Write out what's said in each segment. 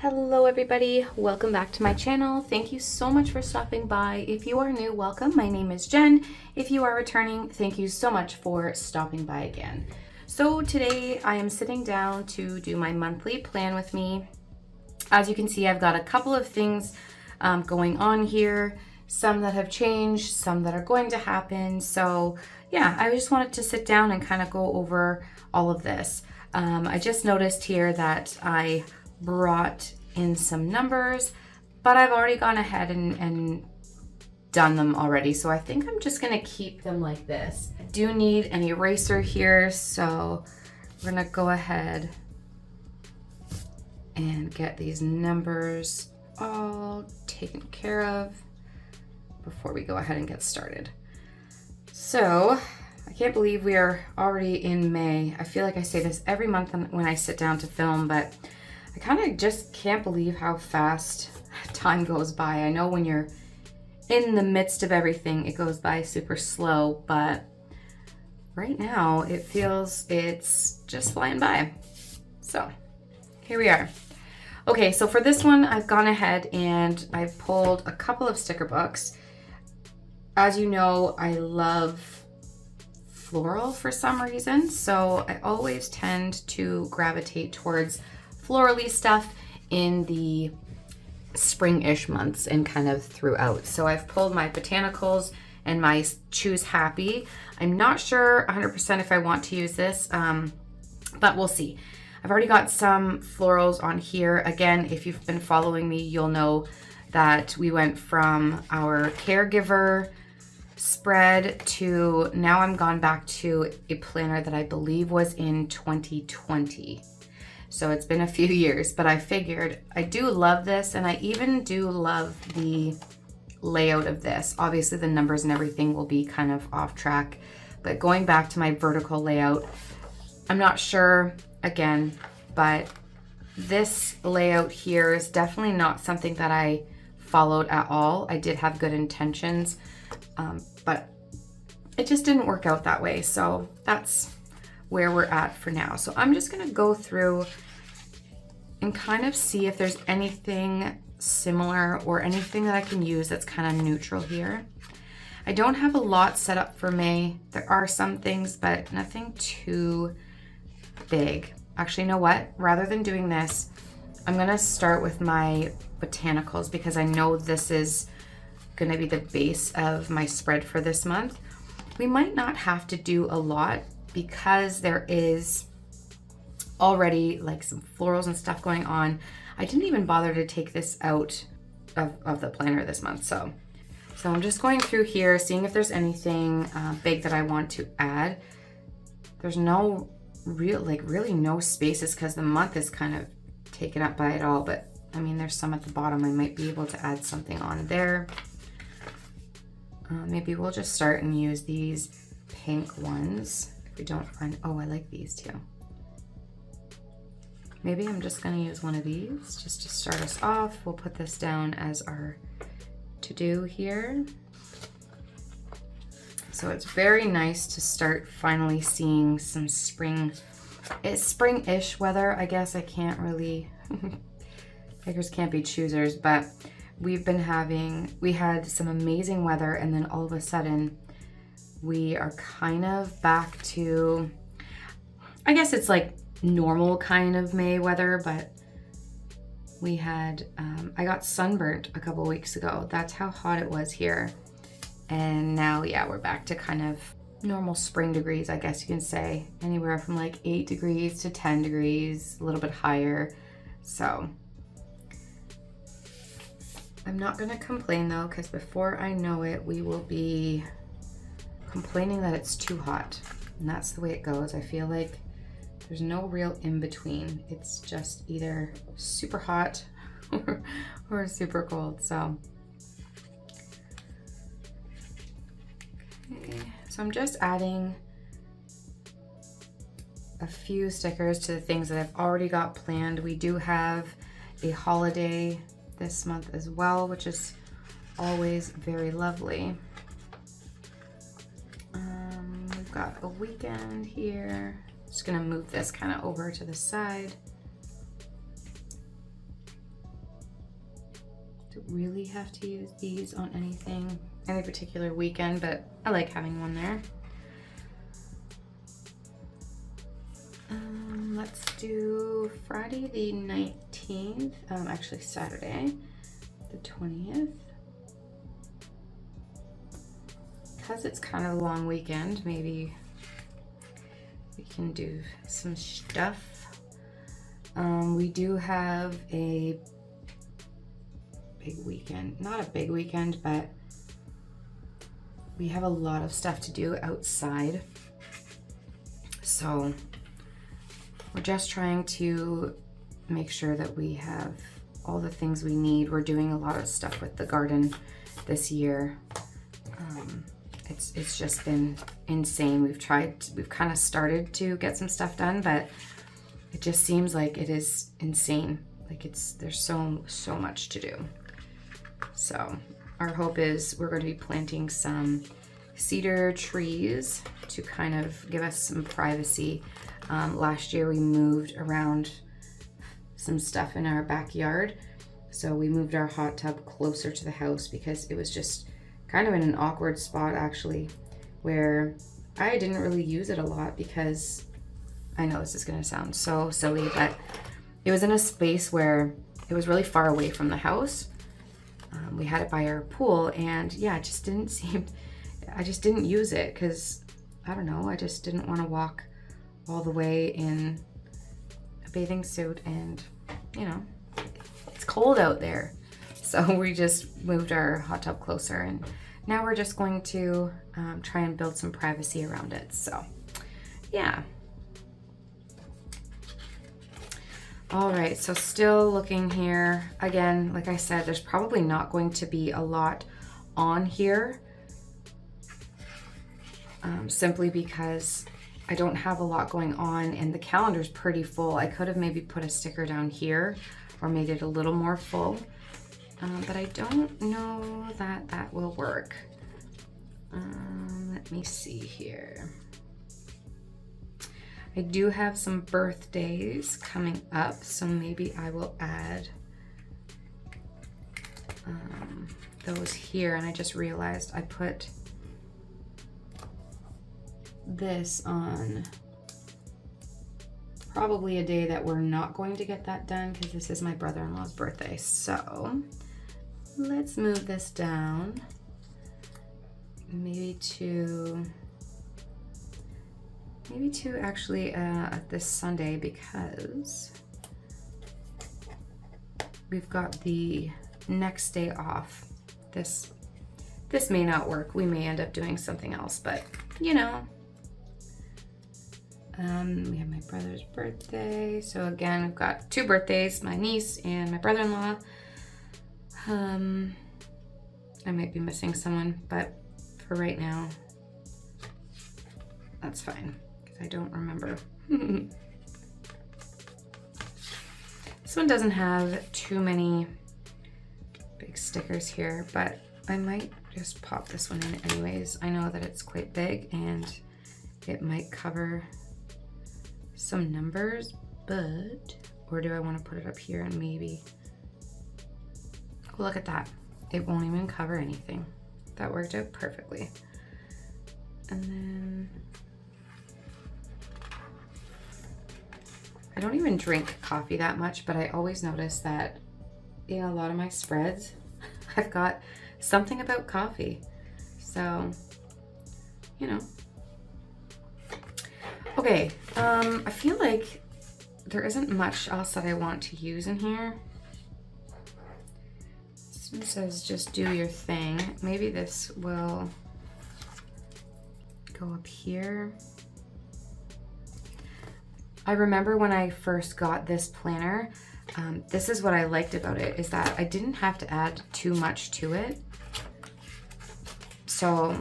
Hello everybody, welcome back to my channel. Thank you so much for stopping by. If you are new, welcome. My name is Jen. If you are returning, thank you so much for stopping by again. So today I am sitting down to do my monthly plan with me. As you can see, I've got a couple of things going on here, some that have changed, some that are going to happen. So yeah, I just wanted to sit down and kind of go over all of this. I just noticed here that I brought in some numbers, but I've already gone ahead and done them already. So I think I'm just gonna keep them like this. I do need an eraser here, so we're gonna go ahead and get these numbers all taken care of before we go ahead and get started. So I can't believe we are already in May. I feel like I say this every month when I sit down to film, but I kind of just can't believe how fast time goes by. I know when you're in the midst of everything, it goes by super slow, but right now it feels it's just flying by. So here we are. Okay, so for this one, I've gone ahead and I've pulled a couple of sticker books. As you know, I love floral for some reason, so I always tend to gravitate towards florally stuff in the spring-ish months and kind of throughout. So I've pulled my botanicals and my Choose Happy. I'm not sure 100% if I want to use this, but we'll see. I've already got some florals on here. Again, if you've been following me, you'll know that we went from our caregiver spread to now I'm gone back to a planner that I believe was in 2020. So it's been a few years, but I figured I do love this, and I even do love the layout of this. Obviously the numbers and everything will be kind of off track, but going back to my vertical layout, I'm not sure again, but this layout here is definitely not something that I followed at all. I did have good intentions, but it just didn't work out that way. So that's where we're at for now. So I'm just gonna go through and kind of see if there's anything similar or anything that I can use that's kind of neutral here. I don't have a lot set up for May. There are some things, but nothing too big. Actually, you know what? Rather than doing this, I'm gonna start with my botanicals because I know this is gonna be the base of my spread for this month. We might not have to do a lot because there is already like some florals and stuff going on. I didn't even bother to take this out of the planner this month. So I'm just going through here, seeing if there's anything big that I want to add. There's no really no spaces because the month is kind of taken up by it all, but I mean, there's some at the bottom. I might be able to add something on there. Maybe we'll just start and use these pink ones. We don't find, oh, I like these too. Maybe I'm just gonna use one of these just to start us off. We'll put this down as our to-do here. So it's very nice to start finally seeing some spring. It's spring-ish weather, I guess. I can't really, beggars can't be choosers, but we had some amazing weather, and then all of a sudden we are kind of back to, I guess it's like normal kind of May weather, but we had, I got sunburnt a couple weeks ago. That's how hot it was here. And now, yeah, we're back to kind of normal spring degrees, I guess you can say. Anywhere from like 8 degrees to 10 degrees, a little bit higher. So I'm not gonna complain though, because before I know it, we will be complaining that it's too hot. And that's the way it goes. I feel like there's no real in between. It's just either super hot or super cold. So, okay. So I'm just adding a few stickers to the things that I've already got planned. We do have a holiday this month as well, which is always very lovely. We've got a weekend here. Just gonna move this kind of over to the side. don't really have to use these on anything, any particular weekend, but I like having one there. Let's do Friday the 19th, actually Saturday the 20th. Because it's kind of a long weekend, maybe we can do some stuff. We do have a big weekend, not a big weekend, but we have a lot of stuff to do outside. So we're just trying to make sure that we have all the things we need. We're doing a lot of stuff with the garden this year. It's just been insane. We've kind of started to get some stuff done, but it just seems like it is insane. Like there's so much to do. So our hope is we're going to be planting some cedar trees to kind of give us some privacy. Last year we moved around some stuff in our backyard. So we moved our hot tub closer to the house because it was just kind of in an awkward spot actually, where I didn't really use it a lot because I know this is gonna sound so silly, but it was in a space where it was really far away from the house. We had it by our pool, and yeah, it just didn't seem, I just didn't use it because, I don't know, I just didn't want to walk all the way in a bathing suit, and you know, it's cold out there. So we just moved our hot tub closer, and now we're just going to try and build some privacy around it. So yeah. All right, so still looking here. Again, like I said, there's probably not going to be a lot on here, simply because I don't have a lot going on and the calendar's pretty full. I could have maybe put a sticker down here or made it a little more full, but I don't know that that will work. Let me see here. I do have some birthdays coming up, so maybe I will add those here. And I just realized I put this on probably a day that we're not going to get that done because this is my brother-in-law's birthday. So let's move this down maybe to actually this Sunday, because we've got the next day off. This may not work. We may end up doing something else, but you know. We have my brother's birthday. So again, we've got two birthdays, my niece and my brother-in-law. I might be missing someone, but for right now, that's fine. I don't remember. This one doesn't have too many big stickers here, but I might just pop this one in anyways. I know that it's quite big and it might cover some numbers, but, or do I want to put it up here and maybe, oh, look at that. It won't even cover anything. That worked out perfectly. And then I don't even drink coffee that much, but I always notice that in a lot of my spreads, I've got something about coffee. So, you know. Okay, I feel like there isn't much else that I want to use in here. It says just do your thing. Maybe this will go up here. I remember when I first got this planner, this is what I liked about it, is that I didn't have to add too much to it. So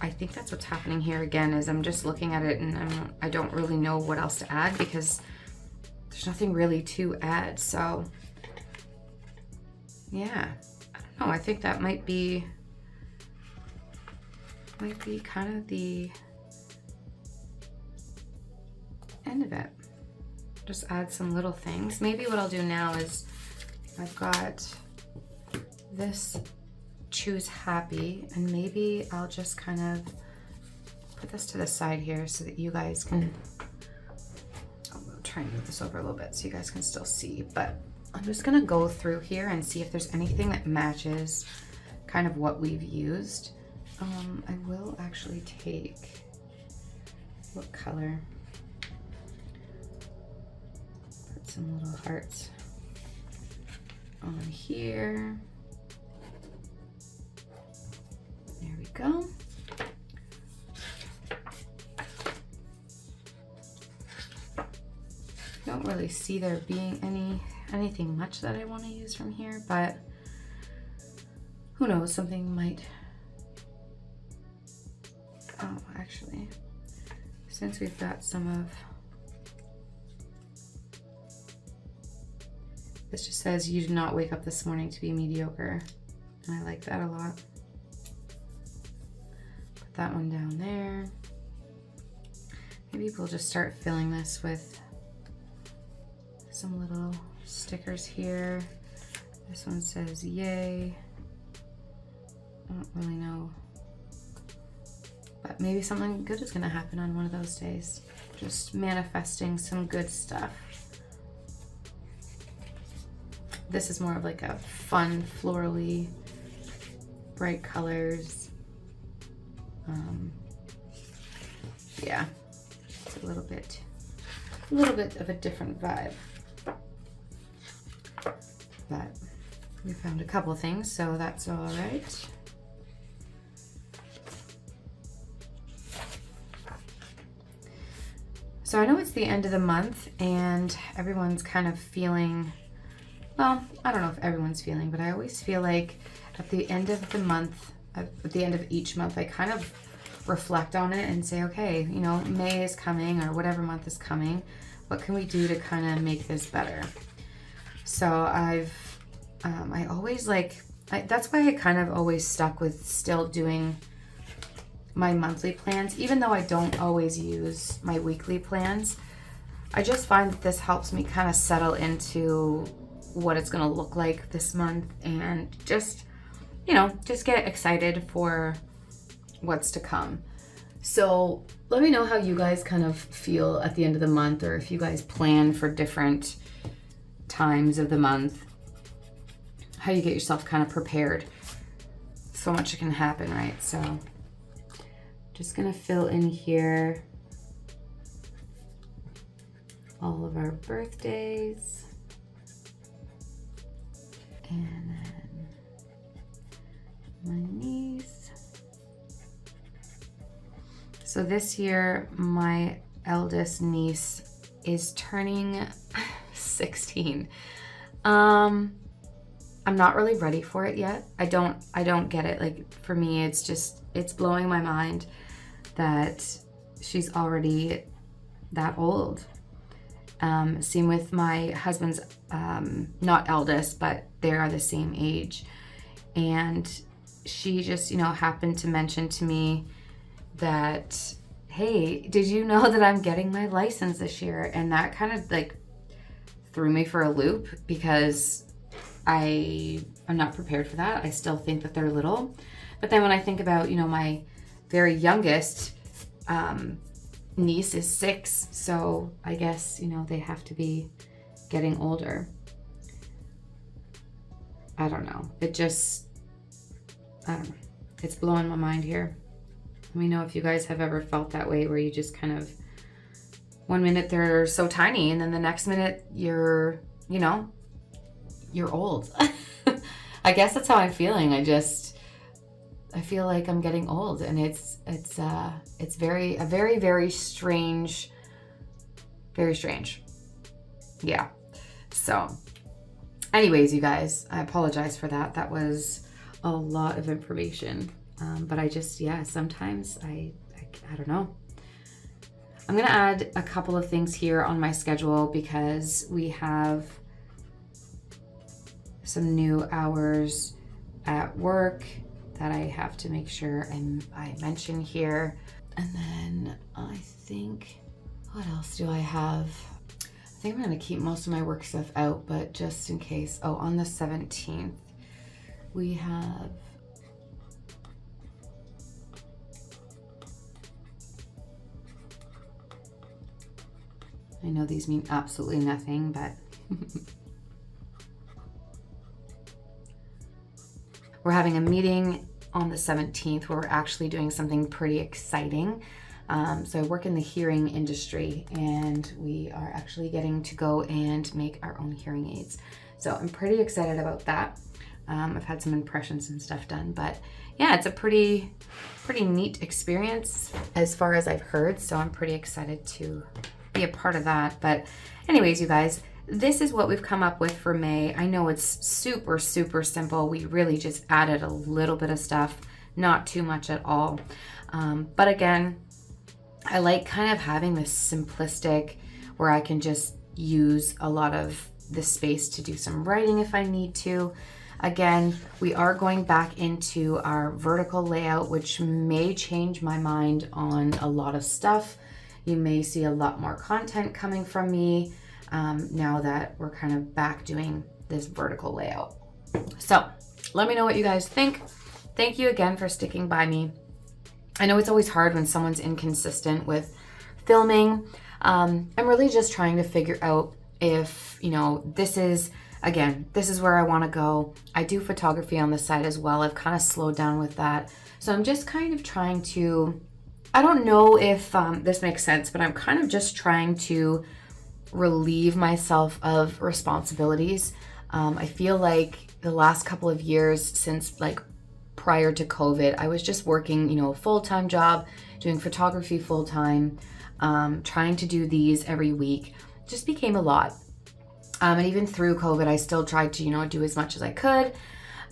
I think that's what's happening here again, is I'm just looking at it and I don't really know what else to add because there's nothing really to add. So yeah, I don't know. I think that might be kind of the end of it. Just add some little things. Maybe what I'll do now is I've got this Choose Happy, and maybe I'll just kind of put this to the side here so that you guys can, I'll try and move this over a little bit so you guys can still see, but I'm just gonna go through here and see if there's anything that matches kind of what we've used. I will actually take, what color? Put some little hearts on here. There we go. Don't really see there being anything much that I want to use from here, but who knows, something might. Oh, actually, since we've got some of this, just says you did not wake up this morning to be mediocre, and I like that a lot. Put that one down there. Maybe we'll just start filling this with some little stickers here. This one says yay. I don't really know, but maybe something good is gonna happen on one of those days. Just manifesting some good stuff. This is more of like a fun, florally, bright colors. Yeah, it's a little bit of a different vibe. But we found a couple things, so that's all right. So I know it's the end of the month and everyone's kind of feeling, well, I don't know if everyone's feeling, but I always feel like at the end of the month, at the end of each month, I kind of reflect on it and say, okay, you know, May is coming or whatever month is coming. What can we do to kind of make this better? So I always that's why I kind of always stuck with still doing my monthly plans, even though I don't always use my weekly plans. I just find that this helps me kind of settle into what it's gonna look like this month and just, you know, just get excited for what's to come. So let me know how you guys kind of feel at the end of the month, or if you guys plan for different times of the month, how you get yourself kind of prepared. So much can happen, right? So just gonna fill in here all of our birthdays, and then my niece. So this year my eldest niece is turning 16. I'm not really ready for it yet. I don't get it. Like, for me, it's blowing my mind that she's already that old. Same with my husband's, not eldest, but they are the same age. And she just, you know, happened to mention to me that, hey, did you know that I'm getting my license this year? And that kind of like threw me for a loop, because I am not prepared for that. I still think that they're little. But then when I think about, you know, my very youngest niece is 6, so I guess, you know, they have to be getting older. I don't know. I don't know. It's blowing my mind here. Let me know if you guys have ever felt that way, where you just kind of, one minute they're so tiny and then the next minute you're, you know, you're old. I guess that's how I'm feeling. I feel like I'm getting old, and it's very strange, very strange. Yeah. So anyways, you guys, I apologize for that. That was a lot of information. But I just, yeah, sometimes I don't know. I'm gonna add a couple of things here on my schedule, because we have some new hours at work that I have to make sure I mention here. And then I think, what else do I have? I think I'm gonna keep most of my work stuff out, but just in case. Oh, on the 17th, we have I know these mean absolutely nothing, but we're having a meeting on the 17th where we're actually doing something pretty exciting. So I work in the hearing industry, and we are actually getting to go and make our own hearing aids. So I'm pretty excited about that. I've had some impressions and stuff done, but yeah, it's a pretty neat experience as far as I've heard. So I'm pretty excited to be a part of that. But anyways, you guys, this is what we've come up with for May. I know it's super simple. We really just added a little bit of stuff, not too much at all. But again, I like kind of having this simplistic where I can just use a lot of the space to do some writing if I need to. Again, we are going back into our vertical layout, which may change my mind on a lot of stuff. You may see a lot more content coming from me now that we're kind of back doing this vertical layout. So let me know what you guys think. Thank you again for sticking by me. I know it's always hard when someone's inconsistent with filming. I'm really just trying to figure out if, this is where I want to go. I do photography on the side as well. I've kind of slowed down with that. So I'm just kind of trying to, I don't know if this makes sense, but I'm kind of just trying to relieve myself of responsibilities. I feel like the last couple of years since prior to COVID, I was just working, a full-time job, doing photography full-time, trying to do these every week. It just became a lot. And even through COVID, I still tried to, do as much as I could.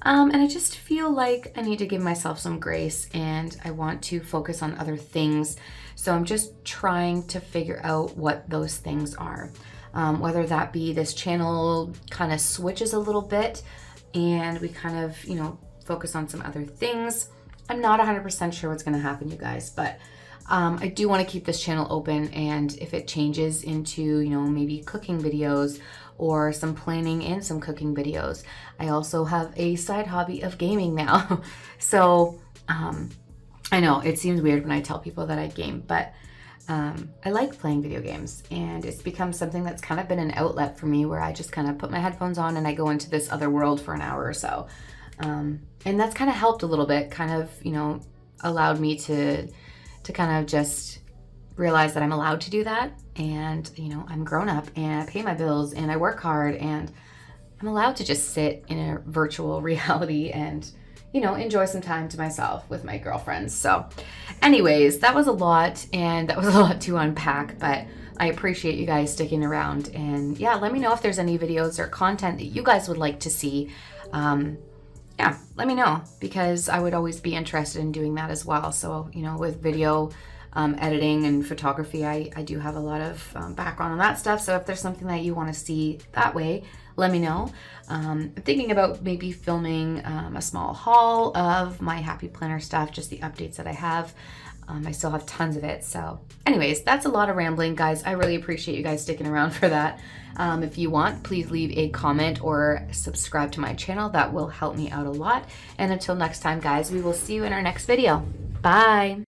And I just feel like I need to give myself some grace, and I want to focus on other things. So I'm just trying to figure out what those things are. Whether that be this channel kind of switches a little bit and we kind of, focus on some other things. I'm not 100% sure what's going to happen, you guys, but I do want to keep this channel open, and if it changes into, maybe cooking videos or some planning and some cooking videos. I also have a side hobby of gaming now. So I know it seems weird when I tell people that I game, but I like playing video games, and it's become something that's kind of been an outlet for me where I just kind of put my headphones on and I go into this other world for an hour or so. And that's kind of helped a little bit, kind of, allowed me to kind of just realize that I'm allowed to do that. And, I'm grown up and I pay my bills and I work hard, and I'm allowed to just sit in a virtual reality and, enjoy some time to myself with my girlfriends. So anyways, that was a lot, and that was a lot to unpack, but I appreciate you guys sticking around. And yeah, let me know if there's any videos or content that you guys would like to see. Yeah, let me know, because I would always be interested in doing that as well. So, with video editing and photography, I do have a lot of background on that stuff. So if there's something that you want to see that way, let me know. I'm thinking about maybe filming a small haul of my Happy Planner stuff, just the updates that I have. I still have tons of it. So anyways, that's a lot of rambling, guys. I really appreciate you guys sticking around for that. If you want, please leave a comment or subscribe to my channel. That will help me out a lot. And until next time, guys, we will see you in our next video. Bye.